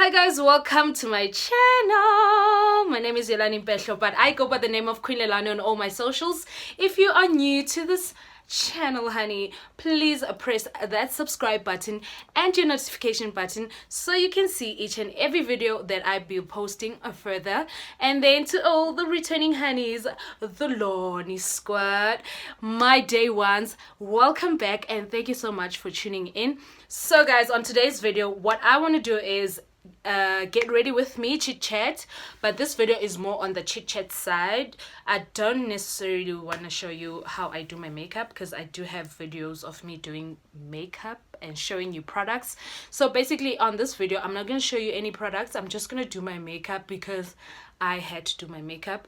Hi guys, welcome to my channel. My name is Yolani Mpehlo, but I go by the name of Queen Yolani on all my socials. If you are new to this channel, honey, please press that subscribe button and your notification button so you can see each and every video that I be posting further. And then to all the returning honeys, the Lorny squad, my day ones, welcome back and thank you so much for tuning in. So guys, on today's video, what I want to do is get ready with me, chit chat, but this video is more on the chit chat side. I don't necessarily want to show you how I do my makeup because I do have videos of me doing makeup and showing you products. So basically on this video I'm not going to show you any products. I'm just going to do my makeup because I had to do my makeup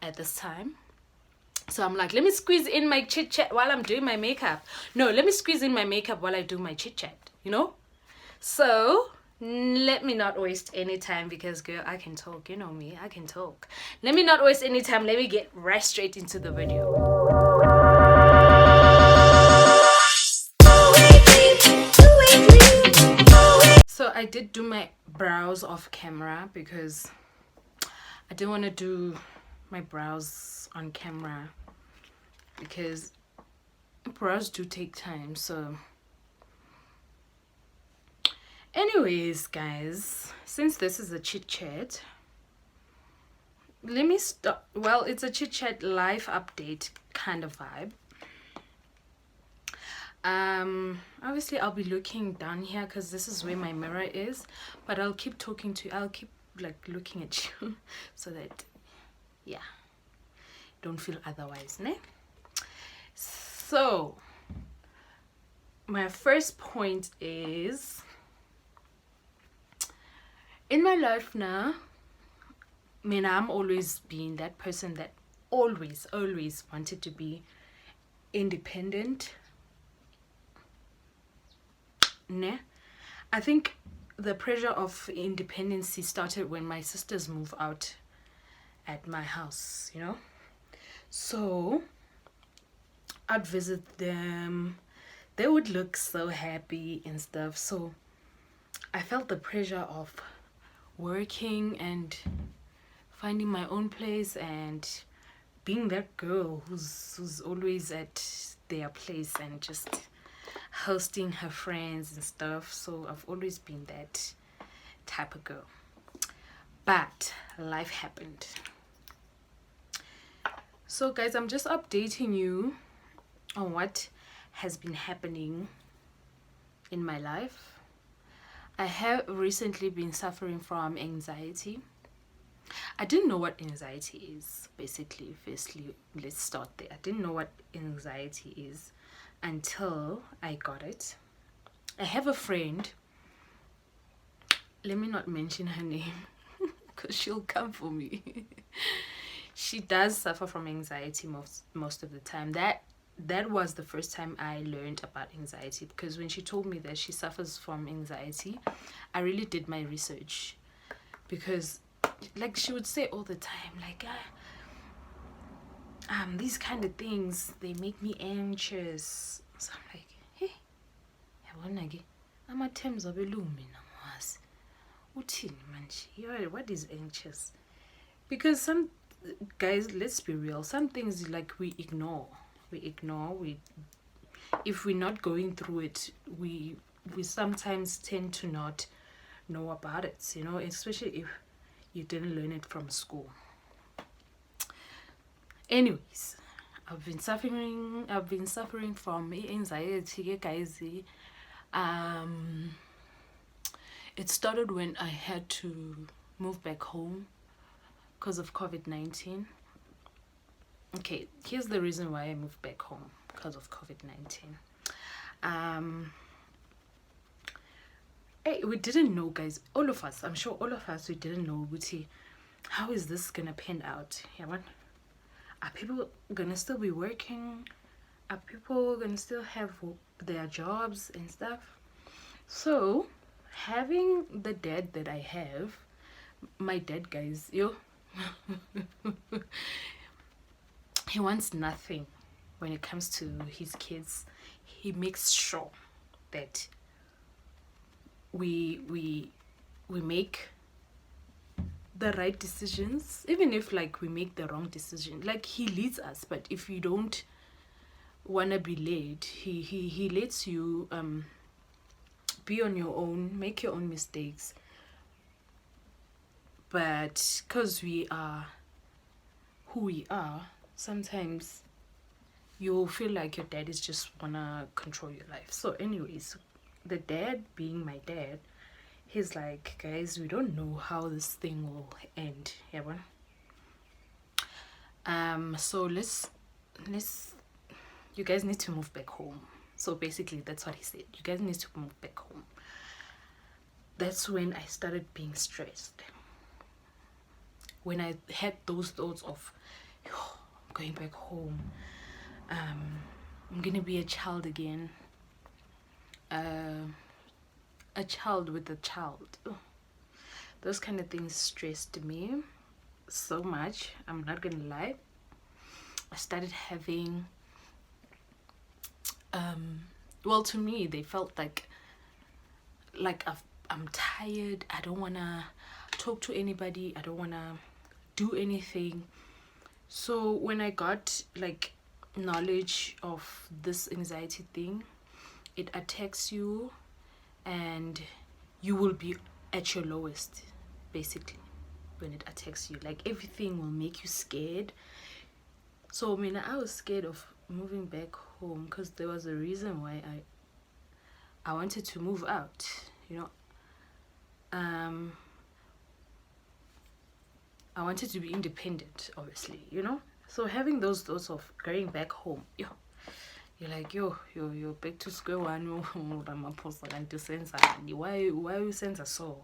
at this time. So I'm like, let me squeeze in my chit chat while I'm doing my makeup. No, let me squeeze in my makeup while I do my chit chat, you know. So let me not waste any time because girl, I can talk, you know me, I can talk. Let me not waste any time. Let me get right straight into the video. So I did do my brows off camera because I didn't want to do my brows on camera because brows do take time. So anyways guys, since this is a chit chat, let me start. Well, it's a chit chat live update kind of vibe. Obviously I'll be looking down here because this is where my mirror is, but I'll keep talking to you. I'll keep like looking at you so that yeah, don't feel otherwise, ne? So my first point is, in my life now, I'm always being that person that always wanted to be independent. Ne? I think the pressure of independency started when my sisters moved out at my house, you know. So I'd visit them. They would look so happy and stuff. So I felt the pressure of working and finding my own place and being that girl who's always at their place and just hosting her friends and stuff. So I've always been that type of girl, but life happened. So guys, I'm just updating you on what has been happening in my life. I have recently been suffering from anxiety. I didn't know what anxiety is, basically. Firstly, let's start there. I didn't know what anxiety is until I got it. I have a friend, let me not mention her name because she'll come for me. She does suffer from anxiety most of the time. That was the first time I learned about anxiety, because when she told me that she suffers from anxiety, I really did my research, because like she would say all the time, like these kind of things, they make me anxious. So I'm like, hey, I'm at terms of what is anxious? Because some guys, let's be real, some things like we ignore. If we're not going through it, we sometimes tend to not know about it, you know, especially if you didn't learn it from school. Anyways, I've been suffering from anxiety, guys. It started when I had to move back home because of COVID-19. Okay, here's the reason why I moved back home, because of COVID-19. Hey, we didn't know, guys. All of us, I'm sure all of us, we didn't know, how is this gonna pan out? Yeah, what? Are people gonna still be working? Are people gonna still have their jobs and stuff? So having the dad that I have, my dad, guys, he wants nothing when it comes to his kids. He makes sure that we we make the right decisions, even if like we make the wrong decision. Like he leads us, but if you don't wanna be led, he lets you be on your own, make your own mistakes. But because we are who we are, sometimes you'll feel like your dad is just wanna control your life. So anyways, the dad being my dad, he's like, guys, we don't know how this thing will end. Yeah, so let's you guys need to move back home. So basically that's what he said. You guys need to move back home. That's when I started being stressed. When I had those thoughts of, I'm going back home, I'm gonna be a child again, a child with a child. Those kind of things stressed me so much, I'm not gonna lie. I started having well, to me they felt like I'm tired. I don't wanna talk to anybody, I don't wanna do anything. So when I got like knowledge of this anxiety thing, it attacks you and you will be at your lowest basically when it attacks you. Like everything will make you scared. So I mean, I was scared of moving back home because there was a reason why I wanted to move out, you know. I wanted to be independent, obviously, you know. So having those thoughts of going back home, you're like, you're back to square one. Why you sense so?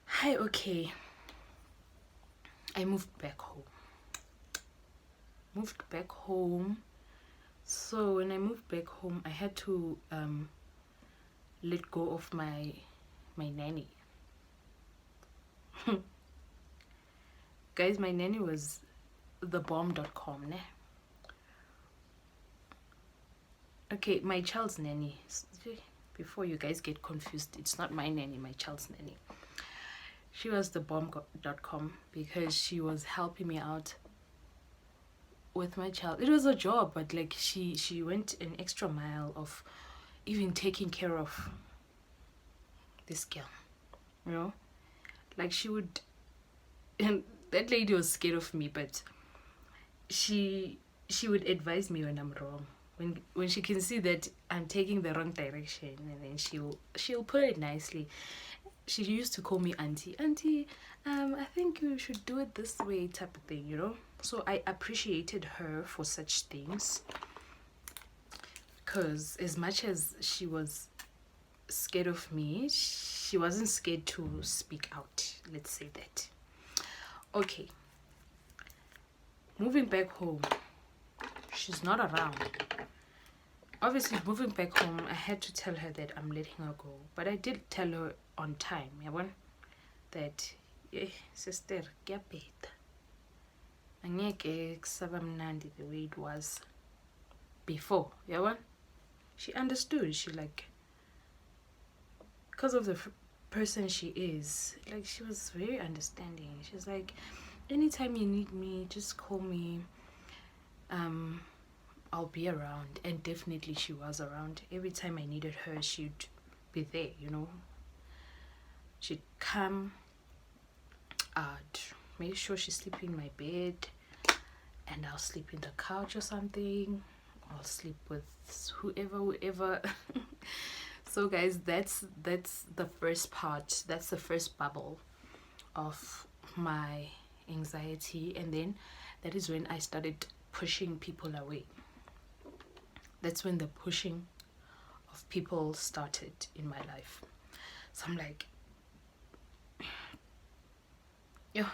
Hi, okay. I moved back home. So when I moved back home, I had to let go of my nanny. Guys, my nanny was the bomb.com, ne? Okay, my child's nanny. Before you guys get confused, it's not my nanny, my child's nanny. She was the bomb.com because she was helping me out with my child. It was a job, but like she went an extra mile of even taking care of this girl, you know. Like she would, and that lady was scared of me, but she would advise me when I'm wrong, when she can see that I'm taking the wrong direction, and then she'll put it nicely. She used to call me auntie, I think you should do it this way, type of thing, you know. So I appreciated her for such things, because as much as she was scared of me, she wasn't scared to speak out, let's say that. Okay, moving back home, she's not around. Obviously, moving back home, I had to tell her that I'm letting her go, but I did tell her on time, that sister, ngiyabheda, angeke kusaba mnandi the way it was before. She understood. She like, because of the person she is, like she was very understanding. She's like, anytime you need me, just call me, I'll be around. And definitely she was around. Every time I needed her, she'd be there, you know. She'd come, I'd make sure she's sleeping in my bed, and I'll sleep in the couch or something. I'll sleep with whoever. So guys, that's the first part, that's the first bubble of my anxiety. And then that is when I started pushing people away. That's when the pushing of people started in my life. So I'm like, now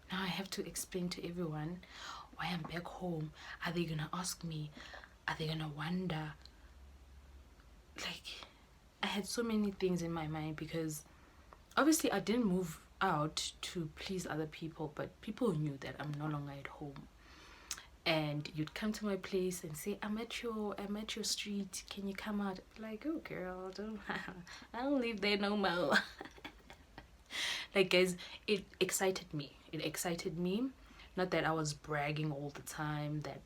I have to explain to everyone why I'm back home. Are they gonna ask me? Are they gonna wonder? Like, I had so many things in my mind, because obviously I didn't move out to please other people, but people knew that I'm no longer at home. and you'd come to my place and say, I'm at your street, can you come out? Like, oh girl, I don't live there no more. Like, guys, it excited me. Not that I was bragging all the time that,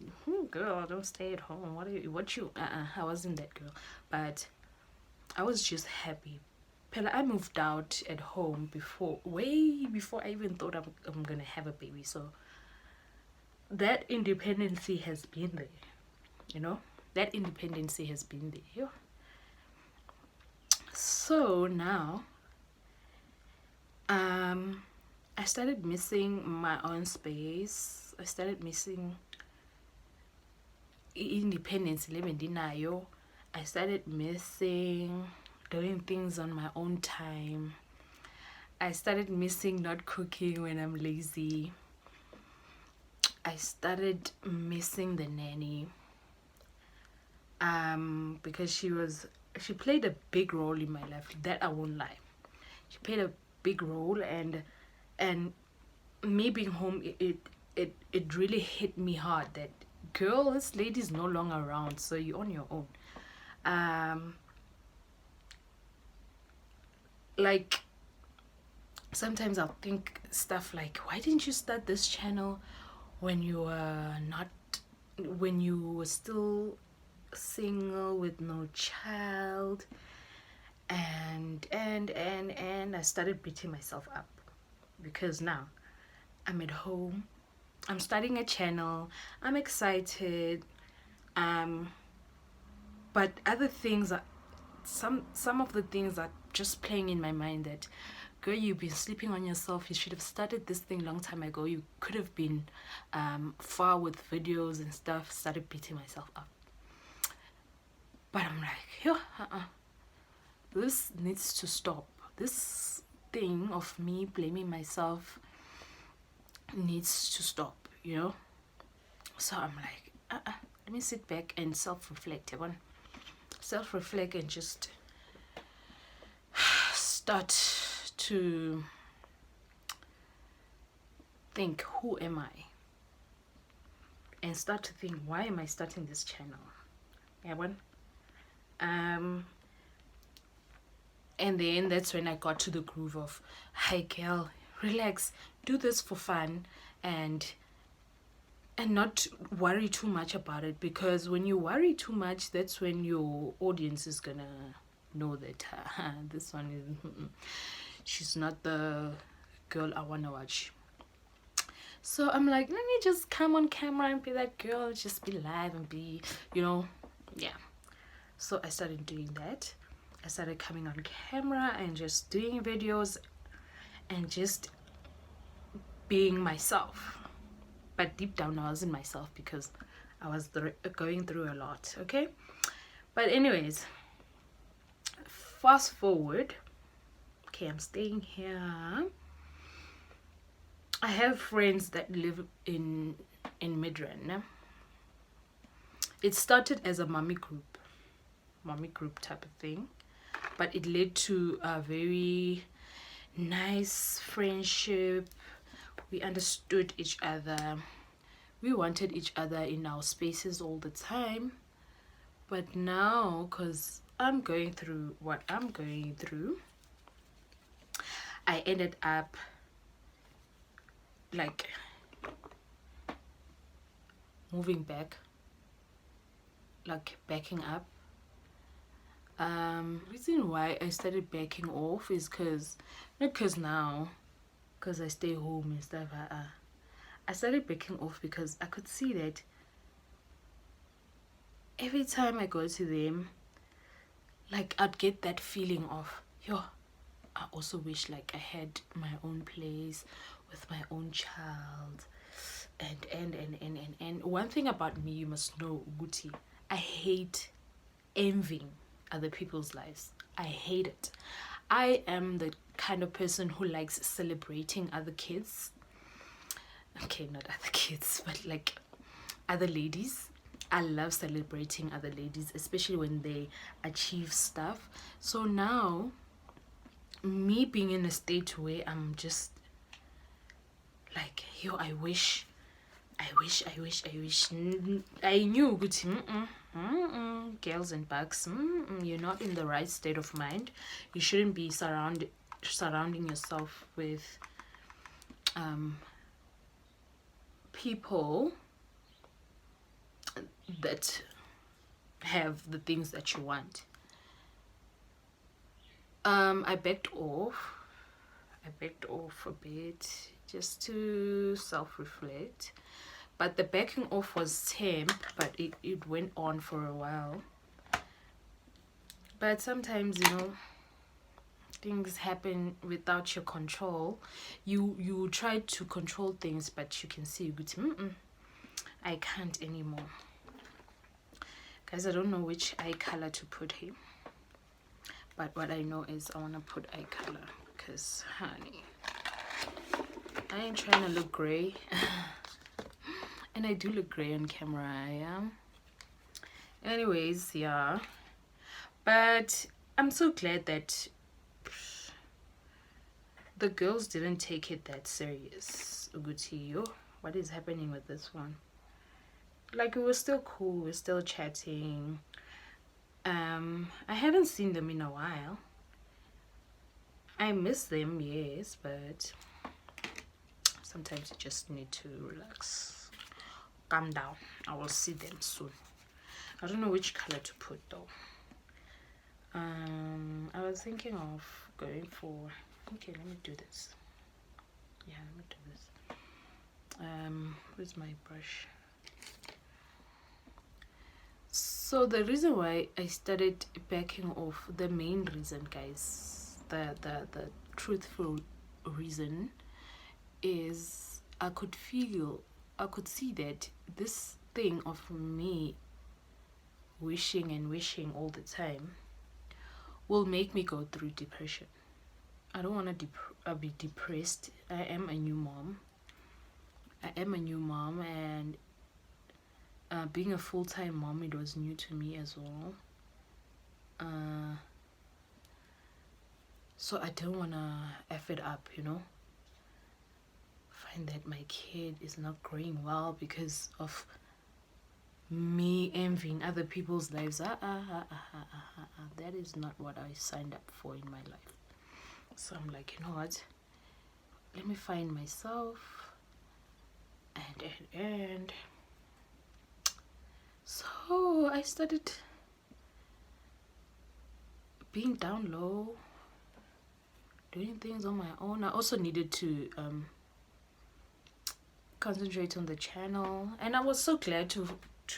girl, don't stay at home, I wasn't that girl, but I was just happy. I moved out at home way before I even thought I'm gonna have a baby. So that independency has been there, you know. That independency has been there. So now, I started missing my own space. I started missing independence. I started missing doing things on my own time. I started missing not cooking when I'm lazy. I started missing the nanny. Because she played a big role in my life. That I won't lie. She played a big role, and me being home, it really hit me hard that, girl, this lady's no longer around, so you're on your own. Like, sometimes I'll think stuff like, why didn't you start this channel when you were still single with no child? And I started beating myself up, because now I'm at home, I'm starting a channel, I'm excited, but other things are, some of the things are just playing in my mind that, girl, you've been sleeping on yourself. You should have started this thing long time ago. You could have been far with videos and stuff. Started beating myself up, but I'm like, yo, this needs to stop. This thing of me blaming myself needs to stop, you know. So I'm like, let me sit back and self-reflect. Self-reflect and just start to think, who am I? And start to think, why am I starting this channel? And then that's when I got to the groove of, hey girl, relax, do this for fun, and not worry too much about it, because when you worry too much, that's when your audience is gonna know that this one is she's not the girl I wanna watch. So I'm like, let me just come on camera and be that girl, just be live and be, you know, yeah. So I started doing that. I started coming on camera and just doing videos and just being myself. But deep down I wasn't myself, because I was going through a lot, okay? But anyways, fast forward. Okay, I'm staying here. I have friends that live in Midrand. It started as a mommy group type of thing, but it led to a very nice friendship. We understood each other. We wanted each other in our spaces all the time. But now, because I'm going through what I'm going through, I ended up like moving back, like backing up. Reason why I started backing off is not because I stay home and stuff. I started backing off because I could see that every time I go to them, like, I'd get that feeling of, yo, I also wish like I had my own place with my own child. And one thing about me, you must know, Guti, I hate envying other people's lives. I hate it. I am the kind of person who likes celebrating other kids. Okay, not other kids, but like other ladies. I love celebrating other ladies, especially when they achieve stuff. So now, me being in a state where I'm just like, yo, I wish I knew girls and bucks, you're not in the right state of mind. You shouldn't be surrounding yourself with people that have the things that you want. I backed off a bit just to self-reflect, but the backing off was temp, but it went on for a while. But sometimes, you know, things happen without your control. You try to control things, but you can see I can't anymore. Guys, I don't know which eye color to put here, but what I know is I want to put eye color, because honey, I ain't trying to look gray. And I do look gray on camera, I am. Anyways, yeah, but I'm so glad that the girls didn't take it that serious. Ugutiyo, what is happening with this one? Like, we were still cool, we were still chatting. I haven't seen them in a while. I miss them, yes, but sometimes you just need to relax, calm down. I will see them soon. I don't know which color to put though. I was thinking of going for, okay, let me do this. Yeah, let me do this. Where's my brush? So the reason why I started backing off, the main reason, guys, the truthful reason, is I could see that this thing of me wishing and wishing all the time will make me go through depression. I don't want to be depressed. I am a new mom, and being a full-time mom, it was new to me as well. So I don't want to F it up, you know. Find that my kid is not growing well because of me envying other people's lives. That is not what I signed up for in my life. So I'm like, you know what? Let me find myself. And so I started being down low, doing things on my own. I also needed to concentrate on the channel, and I was so glad to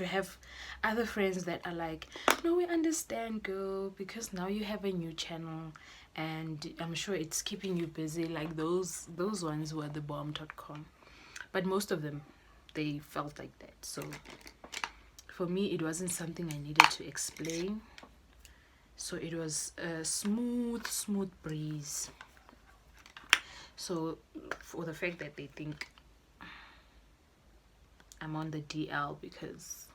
have other friends that are like, no, we understand, girl, because now you have a new channel and I'm sure it's keeping you busy. Like those ones were the bomb.com, but most of them, they felt like that. So for me, it wasn't something I needed to explain. So it was a smooth breeze. So for the fact that they think I'm on the DL because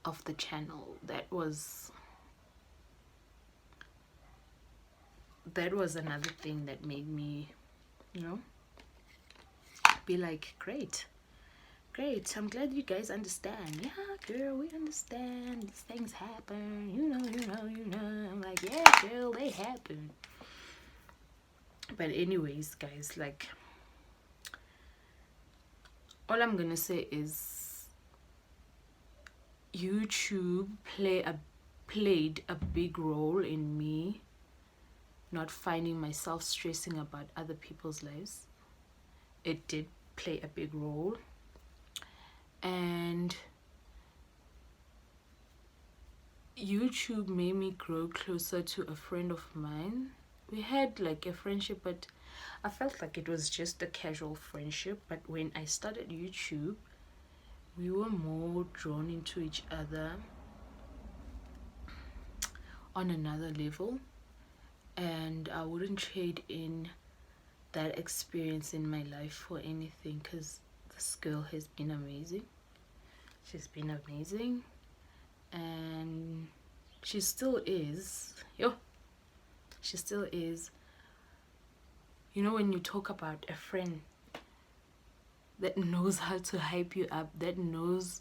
of the channel, that was another thing that made me, you know, be like, great, I'm glad you guys understand. Yeah, girl, we understand. These things happen, you know. I'm like, yeah, girl, they happen. But anyways, guys, like, all I'm gonna say is YouTube played a big role in me not finding myself stressing about other people's lives. It did play a big role. And YouTube made me grow closer to a friend of mine. We had like a friendship, but I felt like it was just a casual friendship. But when I started YouTube, we were more drawn into each other on another level, and I wouldn't trade in that experience in my life for anything, because this girl has been amazing. She's been amazing, and she still is. She still is. You know, when you talk about a friend that knows how to hype you up, that knows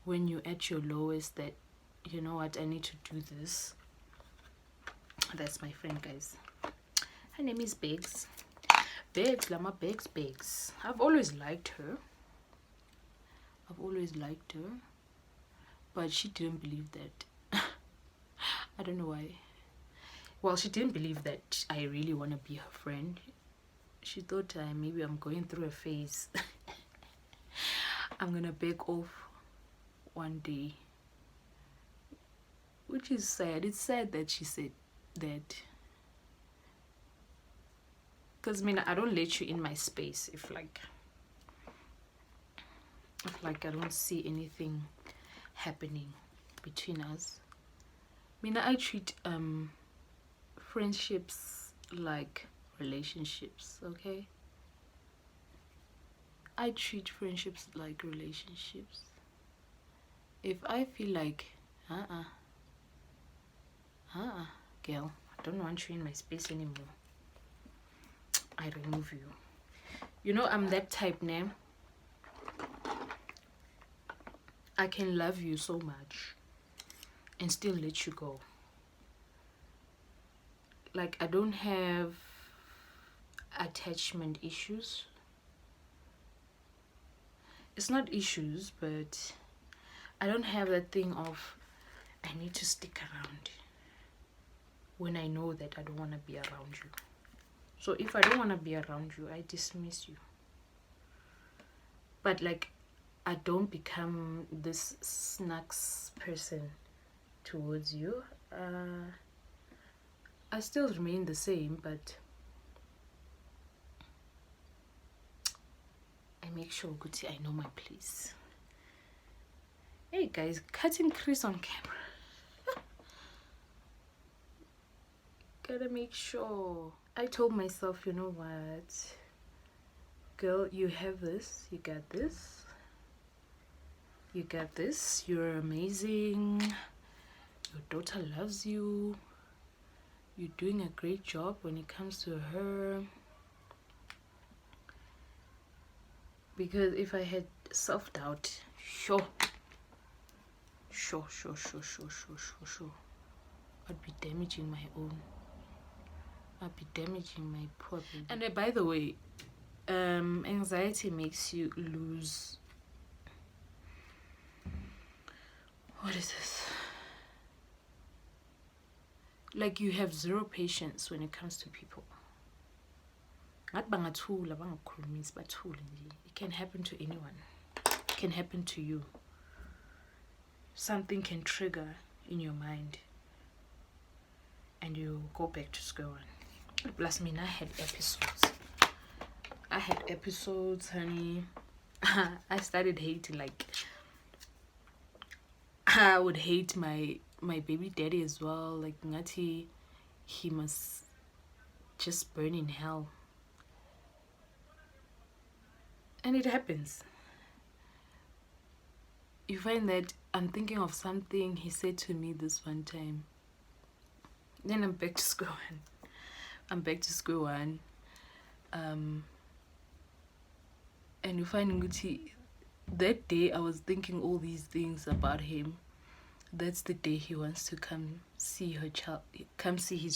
when you're at your lowest that, you know what, I need to do this. That's my friend, guys. Her name is Begs. Begs, Lama Begs, Begs. I've always liked her. But she didn't believe that. I don't know why. Well, she didn't believe that I really want to be her friend. She thought maybe I'm going through a phase. I'm gonna beg off one day. Which is sad. It's sad that she said that. Because I don't let you in my space if I don't see anything happening between us. I treat friendships like relationships, okay? I treat friendships like relationships. If I feel like girl, I don't want you in my space anymore, I remove you. You know, I'm that type, name. I can love you so much and still let you go. Like, I don't have attachment issues. It's not issues, but I don't have that thing of I need to stick around when I know that I don't want to be around you. So if I don't want to be around you, I dismiss you. But like, I don't become this snacks person towards you. I still remain the same, but I make sure Guti, I know my place. Hey guys, cutting Chris on camera. Gotta make sure. I told myself, you know what, girl, you have this, you got this, you got this, you're amazing, your daughter loves you, you're doing a great job when it comes to her. Because if I had self-doubt, sure, I'd be damaging my own. I'd be damaging my poor baby. And by the way, anxiety makes you lose, what is this? Like, you have zero patience when it comes to people. It can happen to anyone. It can happen to you. Something can trigger in your mind and you go back to square one. Plus, I had episodes, honey. I started hating, like, I would hate my baby daddy as well. Like, Ngati, he must just burn in hell. And it happens. You find that I'm thinking of something he said to me this one time. Then I'm back to square one. And you find Nguti, that day I was thinking all these things about him. That's the day he wants to come see his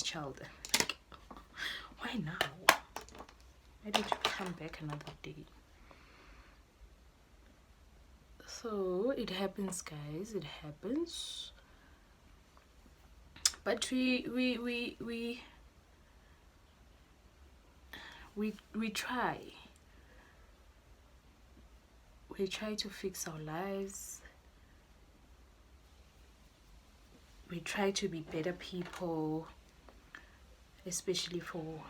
child. Like, why now? Why did you come back another day? So it happens, guys. It happens. But we try. We try to fix our lives. We try to be better people, especially for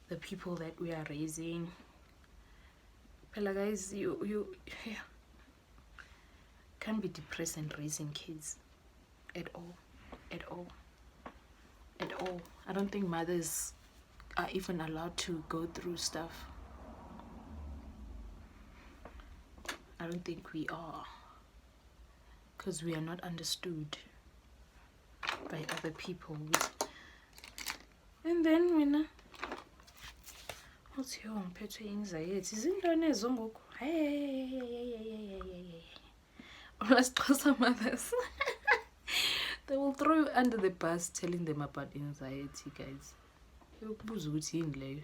the people that we are raising. But guys, you can't be depressed and raising kids at all. I don't think mothers are even allowed to go through stuff. I don't think we are, because we are not understood by other people. And then when uthi yo ngiphethwe anxiety izintwana ezongoku hey Xhosa mothers they will throw you under the bus telling them about anxiety, guys. Uyokubuza ukuthi yini leyo,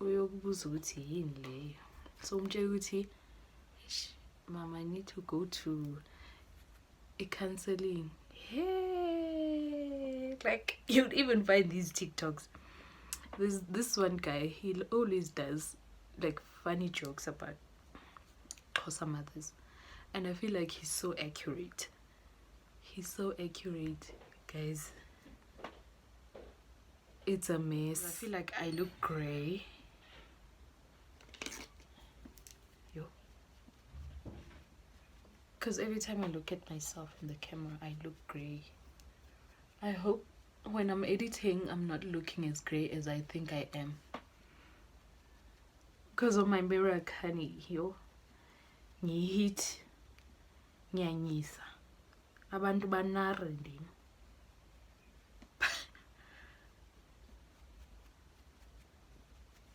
uyokubuza ukuthi yini leyo, so umtshela ukuthi mama, I need to go to a counseling. Hey, like you'd even find these TikToks. There's this one guy, he always does like funny jokes about Xhosa mothers, and I feel like he's so accurate. He's so accurate, guys. It's a mess. I feel like I look grey. Yo. Because every time I look at myself in the camera, I look grey. I hope when I'm editing, I'm not looking as grey as I think I am. Because of my mirror, khani, yo. Ngihit. Nyanyisa. Abantu banare ndini.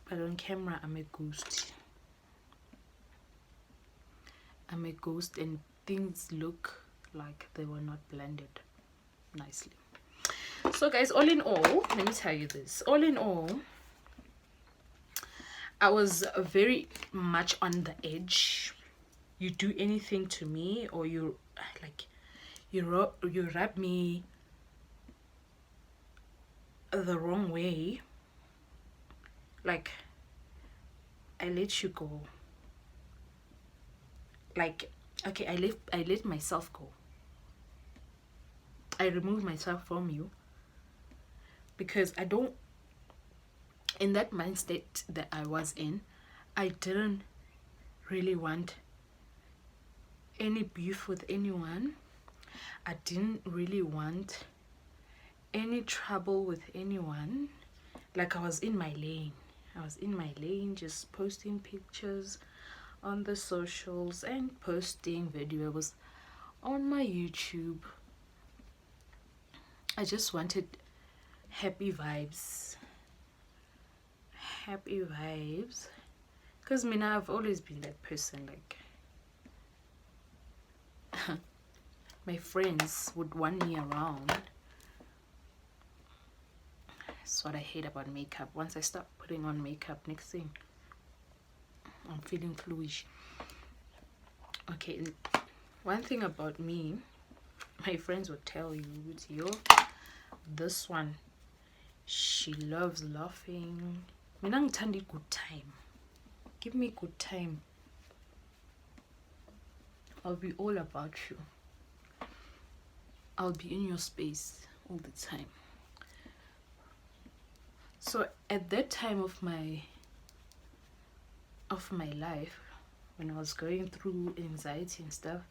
But on camera, I'm a ghost. I'm a ghost and things look like they were not blended nicely. So guys, all in all, let me tell you this. All in all, I was very much on the edge. You do anything to me or you rub me the wrong way, like I let you go. Like, okay, I let myself go. I remove myself from you because I don't, in that mindset that I was in, I didn't really want any beef with anyone. I didn't really want any trouble with anyone. Like, I was in my lane. I was in my lane, just posting pictures on the socials and posting videos on my YouTube. I just wanted happy vibes. Happy vibes. Because I've always been that person, like my friends would want me around. That's what I hate about makeup. Once I start putting on makeup, next thing I'm feeling fluish. Okay, one thing about me, my friends would tell you, yo, this one, she loves laughing. Mina ngithanda good time. Give me good time. I'll be all about you. I'll be in your space all the time. So at that time of my life, when I was going through anxiety and stuff,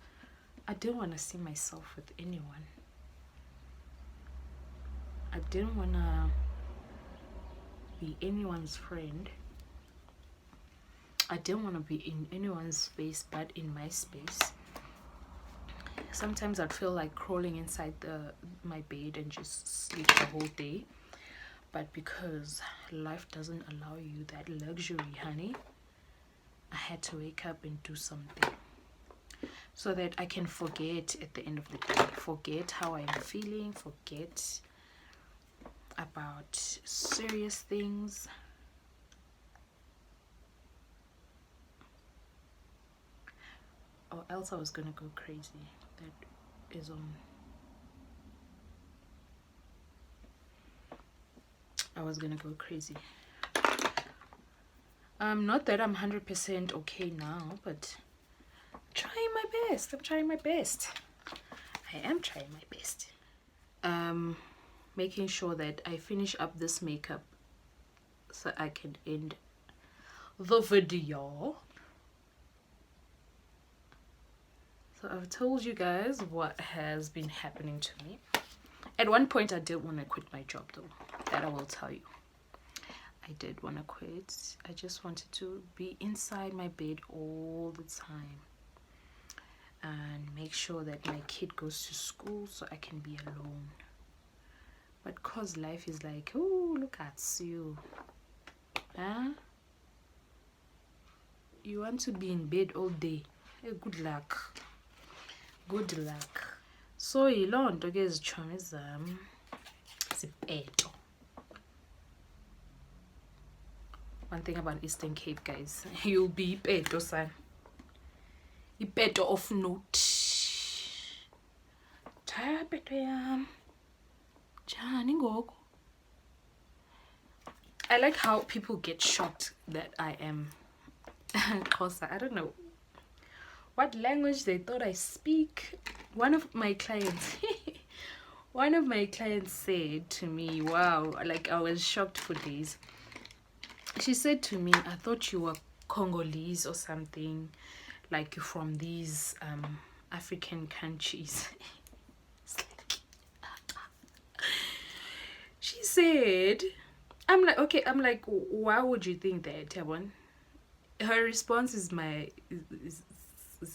I didn't want to see myself with anyone. I didn't want to be anyone's friend. I didn't want to be in anyone's space but in my space. Sometimes I'd feel like crawling inside my bed and just sleep the whole day. But because life doesn't allow you that luxury, honey, I had to wake up and do something so that I can forget at the end of the day. Forget how I'm feeling, forget about serious things. Or else I was gonna go crazy. That is I was gonna go crazy. Not that I'm 100% okay now, but I'm trying my best. I'm trying my best. I am trying my best. Making sure that I finish up this makeup so I can end the video. So I've told you guys what has been happening to me. At one point I did want to quit my job though. That I will tell you. I did want to quit. I just wanted to be inside my bed all the time and make sure that my kid goes to school so I can be alone. But cause life is like, oh, look at you. Huh? You want to be in bed all day? Hey, good luck. Good luck. So yiloo nto ke zitshomi zam zipeto. One thing about Eastern Cape, guys, you'll be ipeto son. Ipeto of note. Chaya peto yam. Jani ngoku. I like how people get shocked that I am Xhosa. I don't know what language they thought I speak. One of my clients said to me, wow, like I was shocked for days. She said to me, I thought you were Congolese or something, like you're from these African countries. She said, I'm like, okay, I'm like, why would you think that, Tabon? Her response is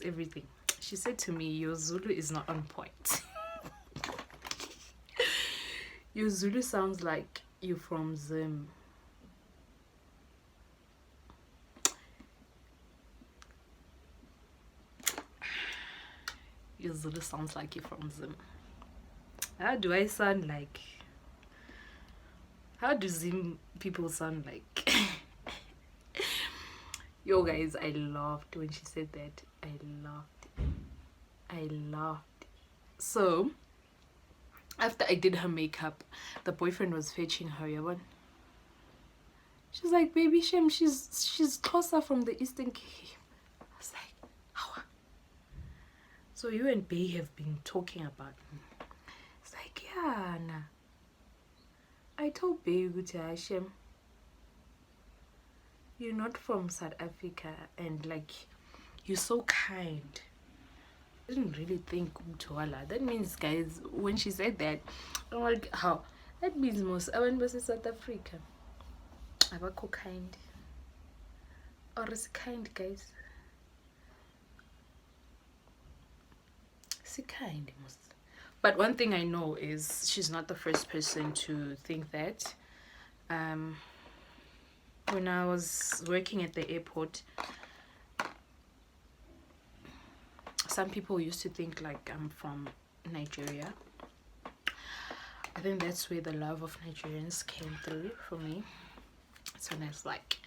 everything. She said to me, your Zulu is not on point. Your Zulu sounds like you're from Zim. Your Zulu sounds like you're from Zim. How do I sound like? How do Zim people sound like? Yo guys, I laughed when she said that. I laughed. So after I did her makeup, the boyfriend was fetching her, yeah. She's like, baby Shem, she's closer from the Eastern Cape. I was like, how? So you and Bay have been talking about me. It's like, yeah, nah. I told Bay, Shem, you're not from South Africa, and like, you're so kind. I didn't really think Utwala. That means, guys, when she said that, I'm like, how? That means most I went to South Africa. I was kind. Or is kind, guys? She kind most. But one thing I know is she's not the first person to think that. When I was working at the airport, some people used to think like I'm from Nigeria. I think that's where the love of Nigerians came through for me. So when I was like,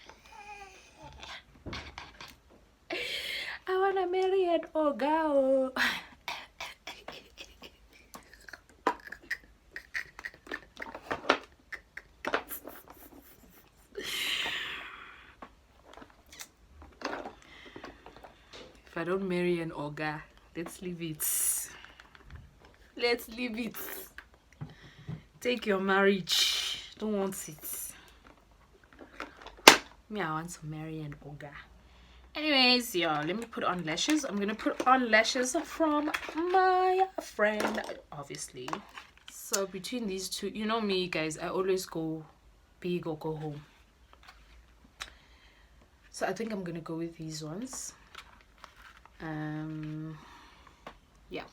I wanna marry an Ogao. If I don't marry an Oga, let's leave it. Let's leave it. Take your marriage. Don't want it. Me, I want to marry an Oga. Anyways, yeah, let me put on lashes. I'm gonna put on lashes from my friend, obviously. So between these two, you know me, guys, I always go big or go home. So I think I'm gonna go with these ones. Yeah.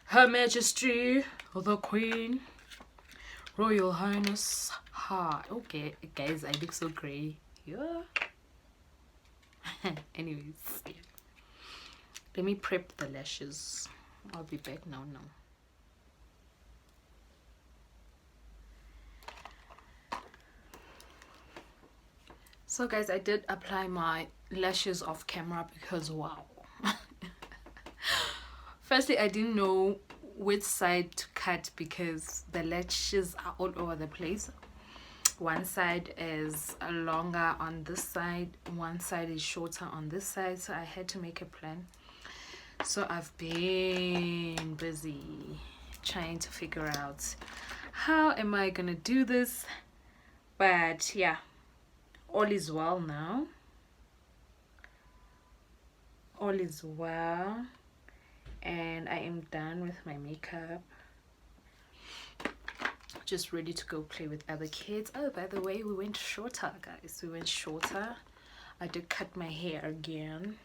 Her Majesty, the Queen, Royal Highness. Ha. Okay, guys, I look so grey. Yeah. Anyways, yeah. Let me prep the lashes. I'll be back now. So guys, I did apply my lashes off camera because wow. Firstly, I didn't know which side to cut because the lashes are all over the place. One side is longer on this side, one side is shorter on this side, so I had to make a plan. So I've been busy trying to figure out how am I gonna do this, but yeah, all is well now. All is well, and I am done with my makeup. Just ready to go play with other kids. Oh, by the way, we went shorter, guys. We went shorter. I did cut my hair again.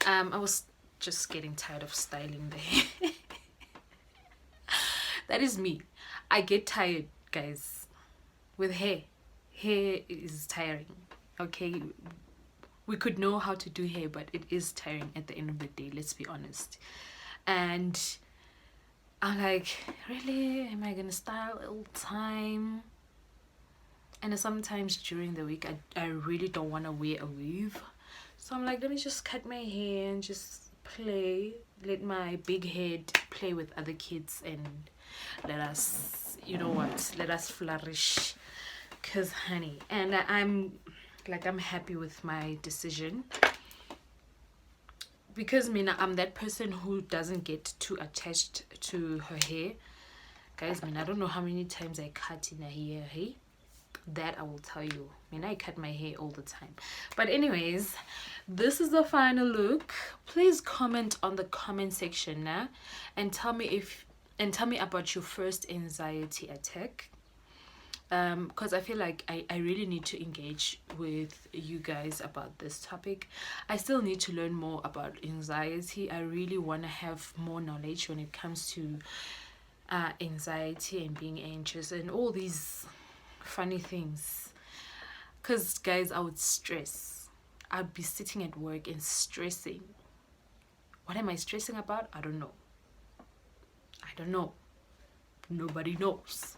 I was just getting tired of styling the hair. That is me. I get tired, guys, with hair. Hair is tiring. Okay, we could know how to do hair, but it is tiring at the end of the day, let's be honest. And I'm like, really, am I gonna style all the time? And sometimes during the week I really don't want to wear a weave, so I'm like, let me just cut my hair and just play, let my big head play with other kids, and let us, you know what, let us flourish. Cause honey, and I'm happy with my decision, because I'm that person who doesn't get too attached to her hair, guys. I don't know how many times I cut in a hair, hey, that I will tell you. I cut my hair all the time. But anyways, this is the final look. Please comment on the comment section now, and tell me about your first anxiety attack, because I feel like I really need to engage with you guys about this topic. I still need to learn more about anxiety. I really want to have more knowledge when it comes to anxiety and being anxious and all these funny things, because guys, I would stress. I'd be sitting at work and stressing. What am I stressing about? I don't know. Nobody knows.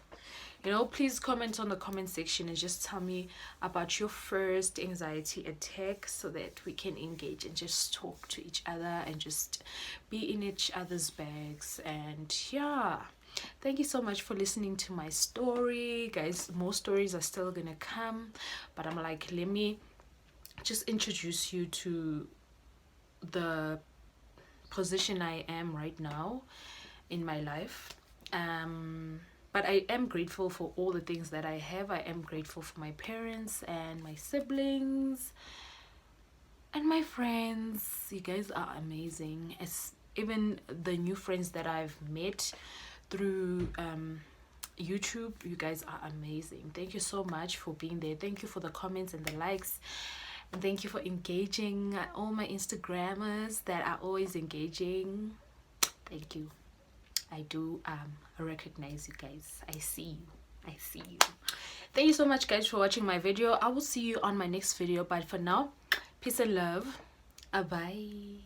Please comment on the comment section and just tell me about your first anxiety attack, so that we can engage and just talk to each other and just be in each other's bags. And yeah, thank you so much for listening to my story, guys. More stories are still gonna come, but I'm like, let me just introduce you to the position I am right now in my life. But I am grateful for all the things that I have. I am grateful for my parents and my siblings and my friends. You guys are amazing. Even the new friends that I've met through YouTube, you guys are amazing. Thank you so much for being there. Thank you for the comments and the likes, and thank you for engaging. All my Instagrammers that are always engaging, thank you. I do recognize you guys. I see you. Thank you so much, guys, for watching my video. I will see you on my next video, but for now, peace and love. Bye.